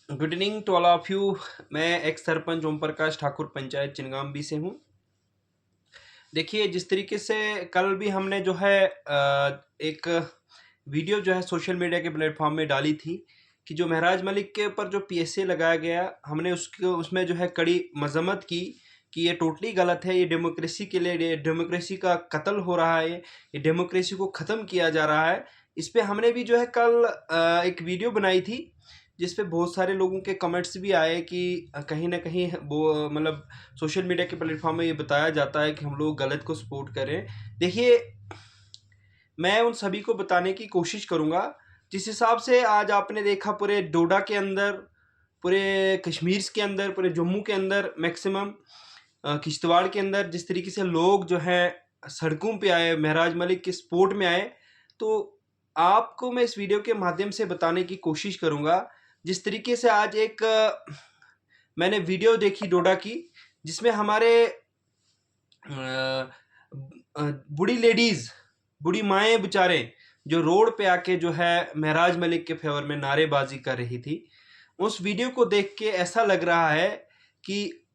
Good evening to all of you. मैं ex sarpanch Om Prakash Thakur panchayat Chingaonvi से हूँ। देखिए, जिस तरीके से कल भी हमने जो है एक वीडियो जो है सोशल मीडिया के प्लेटफॉर्म में डाली थी कि जो महराज मलिक के ऊपर जो पीएसए लगाया गया, हमने उसको उसमें जो है कड़ी मजम्मत की कि ये टोटली गलत है। ये डेमोक्रेसी के लिए, ये डेमोक्रेसी का कत्ल हो रहा है, ये डेमोक्रेसी को ख़त्म किया जा रहा है। इस पे हमने भी जो है कल एक वीडियो बनाई थी जिस पे बहुत सारे लोगों के कमेंट्स भी आए कि कहीं ना कहीं वो मतलब सोशल मीडिया के प्लेटफॉर्म में ये बताया जाता है कि हम लोग गलत को सपोर्ट करें। देखिए, मैं उन सभी को बताने की कोशिश करूँगा जिस हिसाब से आज आपने देखा पूरे डोडा के अंदर, पूरे कश्मीर के अंदर, पूरे जम्मू के अंदर, मैक्सिमम किश्तवाड़ के अंदर जिस तरीके से लोग जो हैं सड़कों पे आए, महराज मलिक के सपोर्ट में आए। तो आपको मैं इस वीडियो के माध्यम से बताने की कोशिश करूँगा जिस तरीके से आज एक मैंने वीडियो देखी डोडा की जिसमें हमारे बूढ़ी लेडीज, बूढ़ी माएँ बेचारे जो रोड पे आके जो है महराज मलिक के फेवर में नारेबाजी कर रही थी। उस वीडियो को देख के ऐसा लग रहा है कि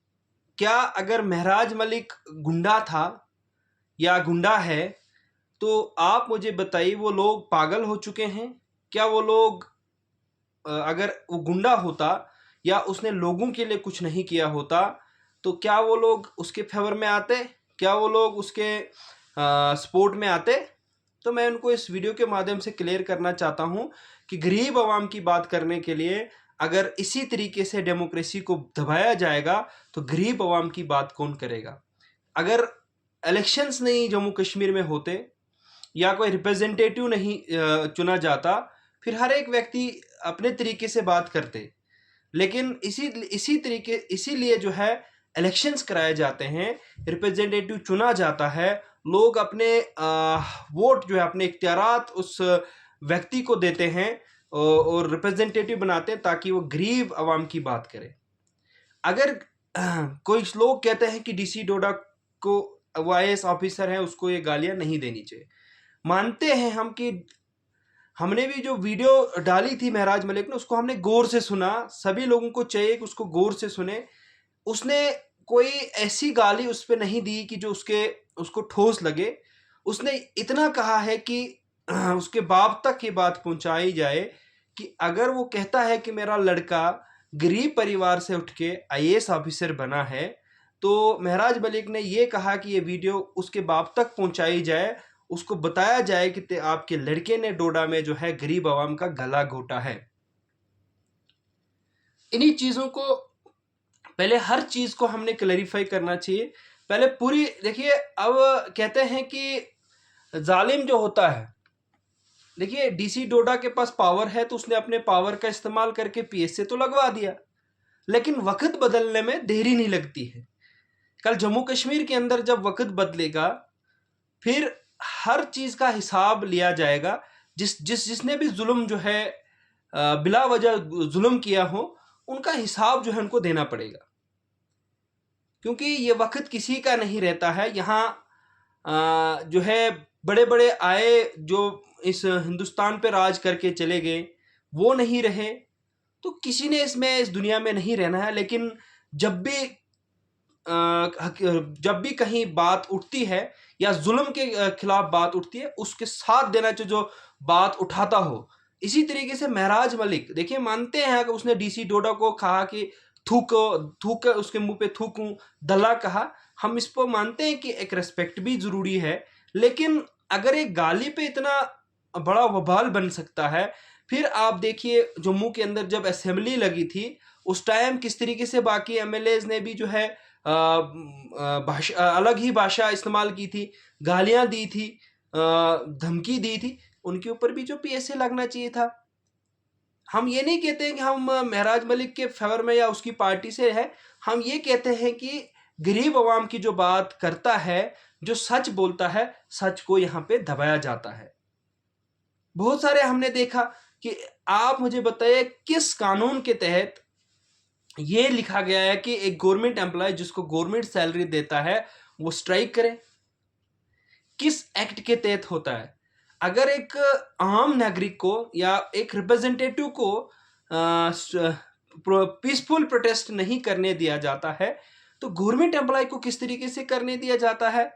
क्या अगर महराज मलिक गुंडा था या गुंडा है तो आप मुझे बताइए वो लोग पागल हो चुके हैं? क्या वो लोग अगर वो गुंडा होता या उसने लोगों के लिए कुछ नहीं किया होता तो क्या वो लोग उसके फेवर में आते? क्या वो लोग उसके सपोर्ट में आते? तो मैं उनको इस वीडियो के माध्यम से क्लियर करना चाहता हूं कि गरीब आवाम की बात करने के लिए अगर इसी तरीके से डेमोक्रेसी को दबाया जाएगा तो गरीब आवाम की बात कौन करेगा? अगर इलेक्शंस नहीं जम्मू कश्मीर में होते या कोई रिप्रेजेंटेटिव नहीं चुना जाता, फिर हर एक व्यक्ति अपने तरीके से बात करते। लेकिन इसीलिए जो है इलेक्शंस कराए जाते हैं, रिप्रेजेंटेटिव चुना जाता है, लोग अपने वोट जो है अपने इख्तियारात उस व्यक्ति को देते हैं और रिप्रेजेंटेटिव बनाते हैं ताकि वो गरीब आवाम की बात करे। अगर कोई लोग कहते हैं कि डीसी डोडा को, वो आईएएस ऑफिसर है, उसको ये गालियां नहीं देनी चाहिए, मानते हैं हम कि हमने भी जो वीडियो डाली थी महराज मलिक ने उसको हमने गौर से सुना। सभी लोगों को चाहिए कि उसको गौर से सुने। उसने कोई ऐसी गाली उस पर नहीं दी कि जो उसको ठोस लगे। उसने इतना कहा है कि उसके बाप तक ये बात पहुंचाई जाए कि अगर वो कहता है कि मेरा लड़का गरीब परिवार से उठ के आईएएस ऑफिसर बना है तो महराज मलिक ने ये कहा कि ये वीडियो उसके बाप तक पहुंचाई जाए, उसको बताया जाए कि आपके लड़के ने डोडा में जो है गरीब आवाम का गला घोटा है। इन्हीं चीजों को पहले हर चीज को हमने क्लैरिफाई करना चाहिए। पहले पूरी देखिए, अब कहते हैं कि जालिम जो होता है, देखिए डीसी डोडा के पास पावर है तो उसने अपने पावर का इस्तेमाल करके पीएसए तो लगवा दिया, लेकिन वक्त बदलने में देरी नहीं लगती है। कल जम्मू कश्मीर के अंदर जब वक्त बदलेगा फिर हर चीज का हिसाब लिया जाएगा। जिसने भी जुल्म जो है बिला वजह जुल्म किया हो उनका हिसाब जो है उनको देना पड़ेगा, क्योंकि ये वक्त किसी का नहीं रहता है। यहाँ जो है बड़े बड़े आए जो इस हिंदुस्तान पे राज करके चले गए, वो नहीं रहे तो किसी ने इस दुनिया में नहीं रहना है। लेकिन जब भी जब भी कहीं बात उठती है या जुल्म के खिलाफ बात उठती है, उसके साथ देना चाहिए जो बात उठाता हो। इसी तरीके से महराज मलिक देखिए, मानते हैं कि उसने डीसी डोडा को कहा कि थूको, थूक उसके मुंह पे थूकूं, दला कहा। हम इस पर मानते हैं कि एक रेस्पेक्ट भी जरूरी है, लेकिन अगर एक गाली पे इतना बड़ा वबाल बन सकता है, फिर आप देखिए जम्मू के अंदर जब असेंबली लगी थी उस टाइम किस तरीके से बाकी एमएलएज ने भी जो है भाषा, अलग ही भाषा इस्तेमाल की थी, गालियां दी थी, धमकी दी थी। उनके ऊपर भी जो पीएसए लगना चाहिए था। हम ये नहीं कहते हैं कि हम महराज मलिक के फेवर में या उसकी पार्टी से है। हम ये कहते हैं कि गरीब आवाम की जो बात करता है, जो सच बोलता है, सच को यहाँ पे दबाया जाता है। बहुत सारे हमने देखा कि आप मुझे बताइए किस कानून के तहत ये लिखा गया है कि एक गवर्नमेंट एम्प्लॉय जिसको गवर्नमेंट सैलरी देता है वो स्ट्राइक करे? किस एक्ट के तहत होता है? अगर एक आम नागरिक को या एक रिप्रेजेंटेटिव को पीसफुल प्रोटेस्ट नहीं करने दिया जाता है, तो गवर्नमेंट एम्प्लॉय को किस तरीके से करने दिया जाता है?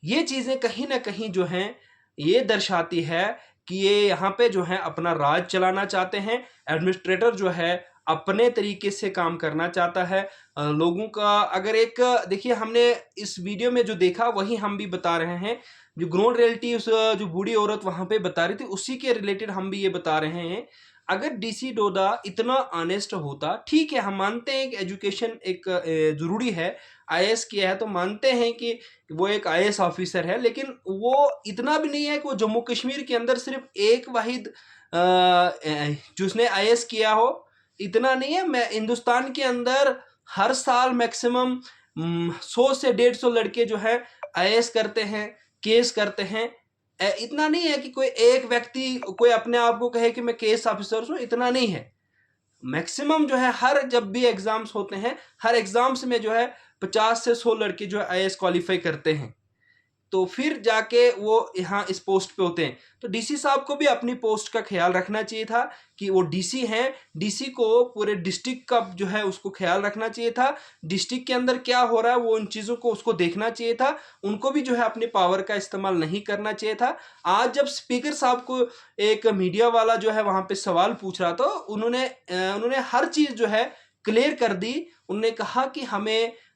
ये चीजें कहीं ना कहीं जो हैं ये दर्शाती है कि ये यहाँ पे जो है अपना राज चलाना चाहते हैं। एडमिनिस्ट्रेटर जो है अपने तरीके से काम करना चाहता है। लोगों का अगर एक देखिए, हमने इस वीडियो में जो देखा वही हम भी बता रहे हैं। जो ग्राउंड रियलिटी उस जो बूढ़ी औरत वहां पे बता रही थी, उसी के रिलेटेड हम भी ये बता रहे हैं। अगर डीसी डोडा इतना ऑनेस्ट होता, ठीक है, हम मानते हैं कि एजुकेशन एक जरूरी है, आईएएस किया है तो मानते हैं कि वो एक आईएएस ऑफिसर है, लेकिन वो इतना भी नहीं है कि वो जम्मू कश्मीर के अंदर सिर्फ एक वाहिद जिसने आईएएस किया हो, इतना नहीं है। मैं हिंदुस्तान के अंदर हर साल मैक्सिमम 100 से 150 लड़के जो है आईएएस करते हैं, केस करते हैं। इतना नहीं है कि कोई एक व्यक्ति कोई अपने आप को कहे कि मैं केस ऑफिसर हूं, इतना नहीं है। मैक्सिमम जो है हर जब भी एग्जाम्स होते हैं, हर एग्जाम्स में जो है 50 से 100 लड़के जो है आईएएस क्वालिफाई करते हैं, तो फिर जाके वो यहाँ इस पोस्ट पे होते हैं। तो डीसी साहब को भी अपनी पोस्ट का ख्याल रखना चाहिए था कि वो डीसी हैं, डीसी को पूरे डिस्ट्रिक्ट का जो है उसको ख्याल रखना चाहिए था। डिस्ट्रिक्ट के अंदर क्या हो रहा है वो उन चीज़ों को उसको देखना चाहिए था। उनको भी जो है अपनी पावर का इस्तेमाल नहीं करना चाहिए था। आज जब स्पीकर साहब को एक मीडिया वाला जो है वहाँ पे सवाल पूछ रहा था, उन्होंने हर चीज़ जो है क्लियर कर दी। उन्होंने कहा कि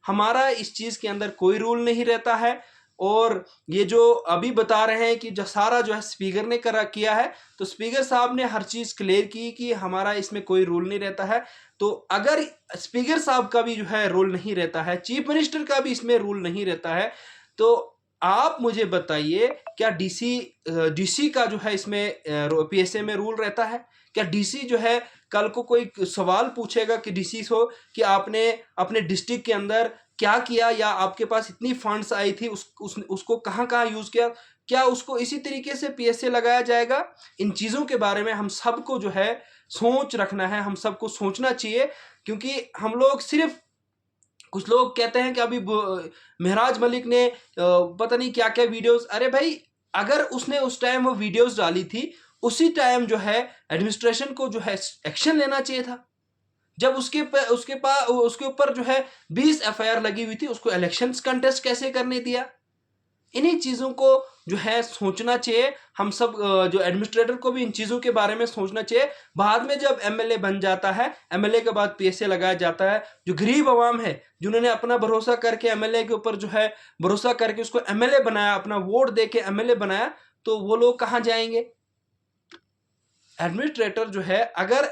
हमारा इस चीज़ के अंदर कोई रूल नहीं रहता है, और ये जो अभी बता रहे हैं कि जो सारा जो है स्पीकर ने किया है, तो स्पीकर साहब ने हर चीज़ क्लियर की कि हमारा इसमें कोई रूल नहीं रहता है। तो अगर स्पीकर साहब का भी जो है रूल नहीं रहता है, चीफ मिनिस्टर का भी इसमें रूल नहीं रहता है, तो आप मुझे बताइए क्या डीसी का जो है इसमें पीएसए में रूल रहता है? क्या डीसी जो है कल को कोई सवाल पूछेगा कि डीसी को कि आपने अपने डिस्ट्रिक्ट के अंदर क्या किया, या आपके पास इतनी फंड्स आई थी उसको कहाँ कहाँ यूज किया, क्या उसको इसी तरीके से पीएसए लगाया जाएगा? इन चीज़ों के बारे में हम सबको जो है सोच रखना है, हम सबको सोचना चाहिए। क्योंकि हम लोग सिर्फ, कुछ लोग कहते हैं कि अभी महराज मलिक ने पता नहीं क्या क्या वीडियोस, अरे भाई अगर उसने उस टाइम वो वीडियोस डाली थी, उसी टाइम जो है एडमिनिस्ट्रेशन को जो है एक्शन लेना चाहिए था। जब उसके ऊपर जो है 20 एफआईआर लगी हुई थी, उसको इलेक्शंस कंटेस्ट कैसे करने दिया? इन्हीं चीज़ों को जो है सोचना चाहिए। हम सब जो एडमिनिस्ट्रेटर को भी इन चीज़ों के बारे में सोचना चाहिए। बाद में जब एमएलए बन जाता है, एमएलए के बाद पीएसए लगाया जाता है, जो गरीब आवाम है जिन्होंने अपना भरोसा करके एमएलए के ऊपर जो है भरोसा करके उसको एमएलए बनाया, अपना वोट दे के एमएलए बनाया, तो वो लोग कहाँ जाएंगे? एडमिनिस्ट्रेटर जो है, अगर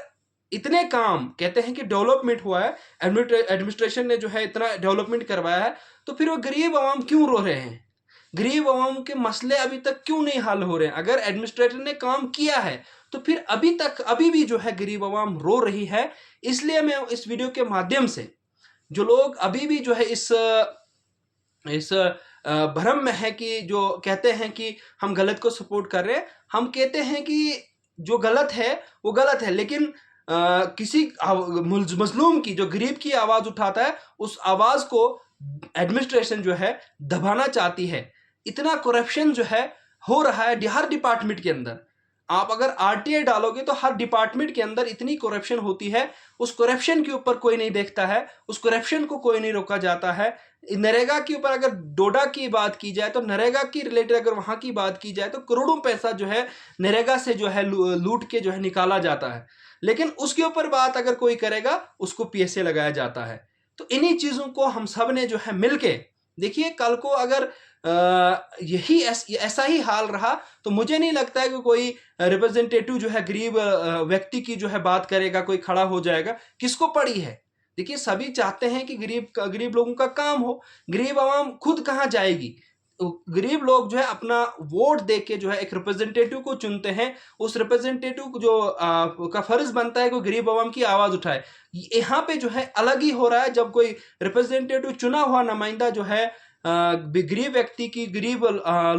इतने काम कहते हैं कि डेवलपमेंट हुआ है, एडमिनिस्ट्रेशन ने जो है इतना डेवलपमेंट करवाया है, तो फिर वो गरीब आवाम क्यों रो रहे हैं? गरीब आवाम के मसले अभी तक क्यों नहीं हल हो रहे हैं? अगर एडमिनिस्ट्रेटर ने काम किया है तो फिर अभी भी जो है गरीब आवाम रो रही है। इसलिए मैं इस वीडियो के माध्यम से जो लोग अभी भी जो है इस भ्रम में है कि जो कहते हैं कि हम गलत को सपोर्ट कर रहे हैं, हम कहते हैं कि जो गलत है वो गलत है, लेकिन किसी मजलूम की, जो गरीब की आवाज उठाता है, उस आवाज को एडमिनिस्ट्रेशन जो है दबाना चाहती है। इतना करप्शन जो है हो रहा है हर डिपार्टमेंट के अंदर। आप अगर आरटीआई डालोगे तो हर डिपार्टमेंट के अंदर इतनी करप्शन होती है, उस करप्शन के ऊपर कोई नहीं देखता है, उस करप्शन को कोई नहीं रोका जाता है। नरेगा के ऊपर अगर डोडा की बात की जाए तो नरेगा की रिलेटेड अगर वहां की बात की जाए तो करोड़ों पैसा जो है नरेगा से जो है लूट के जो है निकाला जाता है, लेकिन उसके ऊपर बात अगर कोई करेगा उसको पीएसए लगाया जाता है। तो इन्हीं चीजों को हम सब ने जो है मिलके, देखिए कल को अगर यही ऐसा ही हाल रहा तो मुझे नहीं लगता है कि कोई रिप्रेजेंटेटिव जो है गरीब व्यक्ति की जो है बात करेगा, कोई खड़ा हो जाएगा। किसको पड़ी है? देखिए सभी चाहते हैं कि गरीब लोगों का काम हो। गरीब आवाम खुद कहाँ जाएगी? गरीब लोग जो है अपना वोट दे के जो है एक रिप्रेजेंटेटिव को चुनते हैं। उस रिप्रेजेंटेटिव जो का फर्ज बनता है कि गरीब आवाम की आवाज उठाए। यहाँ पे जो है अलग ही हो रहा है। जब कोई रिप्रेजेंटेटिव चुना हुआ नुमाइंदा जो है गरीब व्यक्ति की, गरीब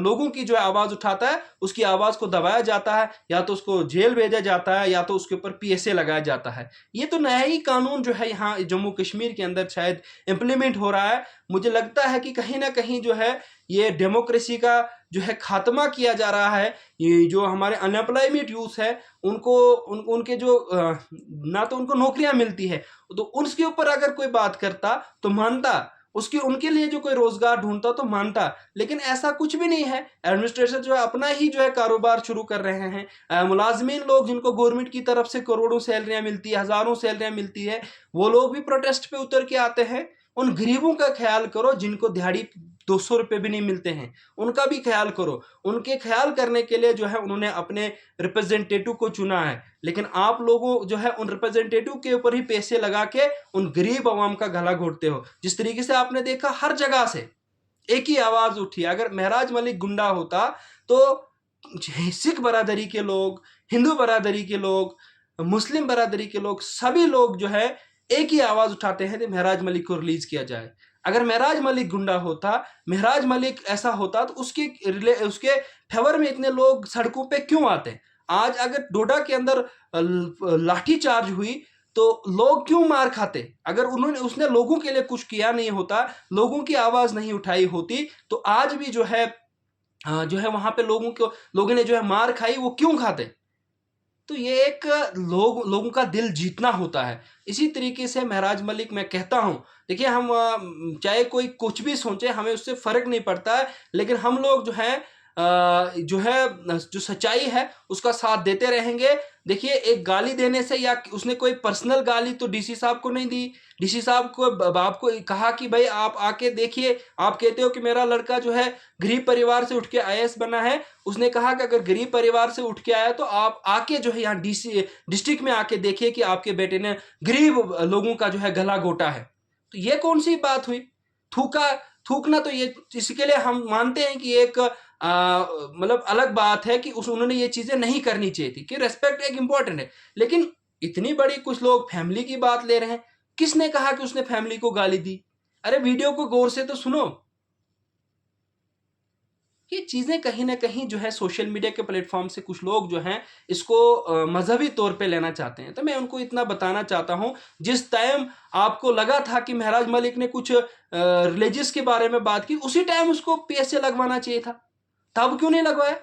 लोगों की जो है आवाज उठाता है, उसकी आवाज को दबाया जाता है, या तो उसको जेल भेजा जाता है, या तो उसके ऊपर पीएसए लगाया जाता है। ये तो नया ही कानून जो है यहाँ जम्मू कश्मीर के अंदर शायद इंप्लीमेंट हो रहा है। मुझे लगता है कि कहीं ना कहीं जो है ये डेमोक्रेसी का जो है खात्मा किया जा रहा है। ये जो हमारे अनएम्प्लॉयमेंट यूथ है उनके जो ना तो उनको नौकरियां मिलती है, तो उसके ऊपर अगर कोई बात करता तो मानता, उनके लिए जो कोई रोजगार ढूंढता तो मानता, लेकिन ऐसा कुछ भी नहीं है। एडमिनिस्ट्रेशन जो है अपना ही जो है कारोबार शुरू कर रहे हैं। मुलाजमीन लोग जिनको गवर्नमेंट की तरफ से करोड़ों सैलरियां मिलती है, हजारों सैलरियां मिलती है, वो लोग भी प्रोटेस्ट पे उतर के आते हैं। उन गरीबों का ख्याल करो जिनको दिहाड़ी 200 रुपए भी नहीं मिलते हैं, उनका भी ख्याल करो। उनके ख्याल करने के लिए जो है उन्होंने अपने रिप्रेजेंटेटिव को चुना है, लेकिन आप लोगों जो है उन रिप्रेजेंटेटिव के ऊपर ही पैसे लगा के उन गरीब आवाम का गला घोटते हो। जिस तरीके से आपने देखा हर जगह से एक ही आवाज उठी। अगर महराज मलिक गुंडा होता तो सिख बरादरी के लोग, हिंदू बरादरी के लोग, मुस्लिम बरादरी के लोग, सभी लोग जो है एक ही आवाज उठाते हैं कि महराज मलिक को रिलीज किया जाए। अगर महराज मलिक गुंडा होता, महराज मलिक ऐसा होता, तो उसके फेवर में इतने लोग सड़कों पे क्यों आते? आज अगर डोडा के अंदर लाठी चार्ज हुई तो लोग क्यों मार खाते? अगर उसने लोगों के लिए कुछ किया नहीं होता, लोगों की आवाज नहीं उठाई होती, तो आज भी जो है वहां पे लोगों ने जो है मार खाई, वो क्यों खाते? तो ये एक लोगों का दिल जीतना होता है। इसी तरीके से महराज मलिक, मैं कहता हूं, देखिए हम चाहे कोई कुछ भी सोचे, हमें उससे फर्क नहीं पड़ता है, लेकिन हम लोग जो सच्चाई है उसका साथ देते रहेंगे। देखिए एक गाली देने से, या उसने कोई पर्सनल गाली तो डीसी साहब को नहीं दी, डीसी साहब को बाप को कहा कि भाई आप आके देखिए, आप कहते हो कि मेरा लड़का जो है गरीब परिवार से उठ के आईएएस बना है, उसने कहा कि अगर गरीब परिवार से उठ के आया तो आप आके जो है यहाँ डिस्ट्रिक्ट में आके देखिए कि आपके बेटे ने गरीब लोगों का जो है गला घोटा है। तो ये कौन सी बात हुई? थूकना तो ये, इसके लिए हम मानते हैं कि एक मतलब अलग बात है कि उन्होंने ये चीजें नहीं करनी चाहिए थी, कि रेस्पेक्ट एक इंपॉर्टेंट है, लेकिन इतनी बड़ी कुछ लोग फैमिली की बात ले रहे हैं। किसने कहा कि उसने फैमिली को गाली दी? अरे वीडियो को गौर से तो सुनो। ये चीजें कहीं ना कहीं जो है सोशल मीडिया के प्लेटफॉर्म से कुछ लोग जो हैं इसको मजहबी तौर पे लेना चाहते हैं। तो मैं उनको इतना बताना चाहता हूं, जिस टाइम आपको लगा था कि महराज मलिक ने कुछ रिलीजियस के बारे में बात की, उसी टाइम उसको पीएसए लगवाना चाहिए था। तब क्यों नहीं लगवाया?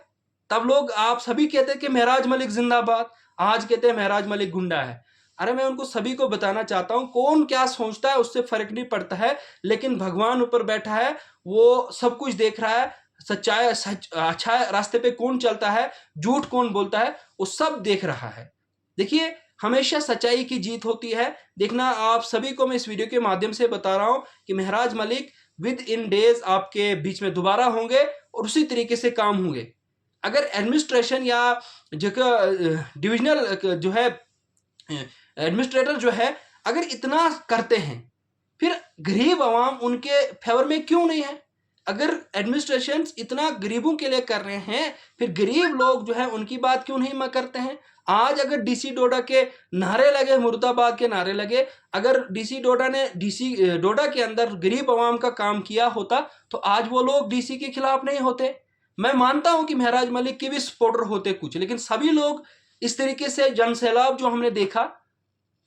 तब लोग, आप सभी कहते कि महराज मलिक जिंदाबाद, आज कहते हैं महराज मलिक गुंडा है। अरे मैं उनको सभी को बताना चाहता हूं, कौन क्या सोचता है उससे फर्क नहीं पड़ता है, लेकिन भगवान ऊपर बैठा है, वो सब कुछ देख रहा है। अच्छा रास्ते पे कौन चलता है, झूठ कौन बोलता है, वो सब देख रहा है। देखिए हमेशा सच्चाई की जीत होती है। देखना, आप सभी को मैं इस वीडियो के माध्यम से बता रहा हूं कि महराज मलिक विद इन डेज आपके बीच में दोबारा होंगे और उसी तरीके से काम होंगे। अगर एडमिनिस्ट्रेशन या जगह डिविजनल जो है एडमिनिस्ट्रेटर जो है अगर इतना करते हैं, फिर गरीब आवाम उनके फेवर में क्यों नहीं है? अगर एडमिनिस्ट्रेशन इतना गरीबों के लिए कर रहे हैं, फिर गरीब लोग जो है उनकी बात क्यों नहीं करते हैं? आज अगर डीसी डोडा के नारे लगे, मुर्दाबाद के नारे लगे, अगर डीसी डोडा के अंदर गरीब आवाम का काम किया होता तो आज वो लोग डीसी के खिलाफ नहीं होते। मैं मानता हूं कि महराज मलिक के भी सपोर्टर होते कुछ, लेकिन सभी लोग इस तरीके से जन सैलाब जो हमने देखा,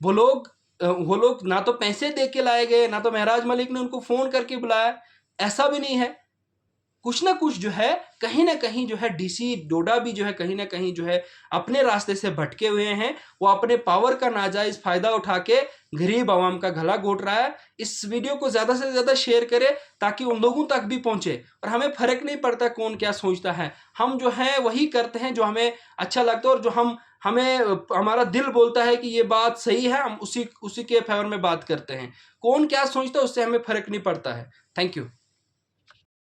वो लोग ना तो पैसे दे के लाए गए, ना तो महराज मलिक ने उनको फोन करके बुलाया, ऐसा भी नहीं है। कुछ ना कुछ जो है कहीं ना कहीं जो है डीसी डोडा भी जो है कहीं ना कहीं जो है अपने रास्ते से भटके हुए हैं। वो अपने पावर का नाजायज फायदा उठा के गरीब आवाम का गला घोट रहा है। इस वीडियो को ज्यादा से ज्यादा शेयर करें ताकि उन लोगों तक भी पहुंचे। और हमें फर्क नहीं पड़ता कौन क्या सोचता है, हम जो है वही करते हैं जो हमें अच्छा लगता है, और जो हमारा दिल बोलता है कि ये बात सही है, हम उसी के फेवर में बात करते हैं। कौन क्या सोचता है उससे हमें फर्क नहीं पड़ता है। Thank you.